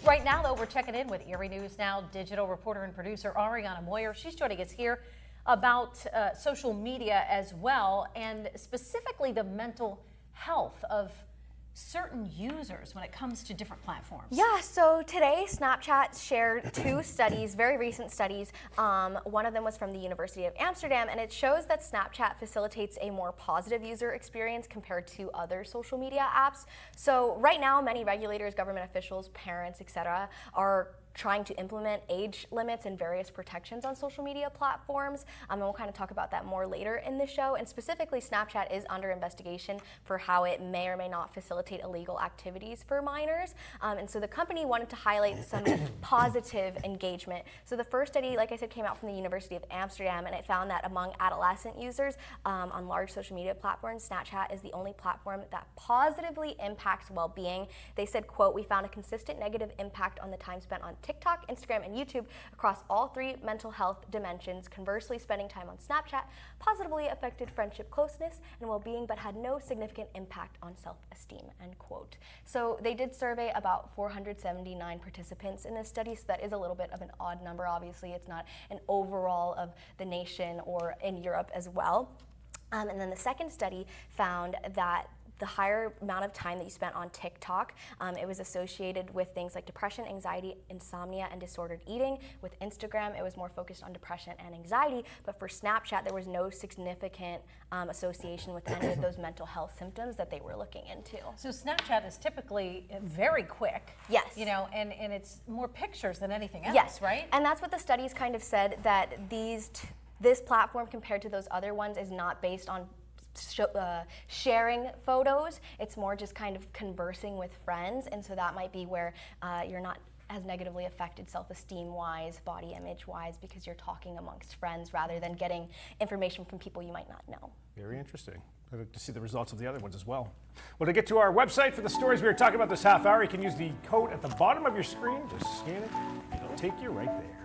Right now, though, we're checking in with Erie News Now digital reporter and producer Ariana Moyer. She's joining us here about social media as well, and specifically the mental health of certain users when it comes to different platforms. Yeah, so today Snapchat shared two studies, very recent studies. One of them was from the University of Amsterdam, and it shows that Snapchat facilitates a more positive user experience compared to other social media apps. So right now, many regulators, government officials, parents, etc., are trying to implement age limits and various protections on social media platforms. And we'll kind of talk about that more later in the show. And specifically, Snapchat is under investigation for how it may or may not facilitate illegal activities for minors. And so the company wanted to highlight some positive engagement. So the first study, like I said, came out from the University of Amsterdam, and it found that among adolescent users on large social media platforms, Snapchat is the only platform that positively impacts well-being. They said, quote, "We found a consistent negative impact on the time spent on TikTok, Instagram, and YouTube across all three mental health dimensions. Conversely, spending time on Snapchat positively affected friendship closeness and well-being, but had no significant impact on self-esteem," end quote. So they did survey about 479 participants in this study, so that is a little bit of an odd number. Obviously, it's not an overall of the nation or in Europe as well. And then the second study found that the higher amount of time that you spent on TikTok, it was associated with things like depression, anxiety, insomnia, and disordered eating. With Instagram, it was more focused on depression and anxiety, but for Snapchat, there was no significant association with any of those mental health symptoms that they were looking into. So Snapchat is typically very quick. Yes. You know, and it's more pictures than anything else, yes. right? And that's what the studies kind of said, that this platform compared to those other ones is not based on sharing photos. It's more just kind of conversing with friends, and so that might be where you're not as negatively affected self-esteem wise, body image wise, because you're talking amongst friends rather than getting information from people you might not know. Very interesting. I'd like to see the results of the other ones as well. Well, to get to our website for the stories we were talking about this half hour, you can use the code at the bottom of your screen. Just scan it, it'll take you right there.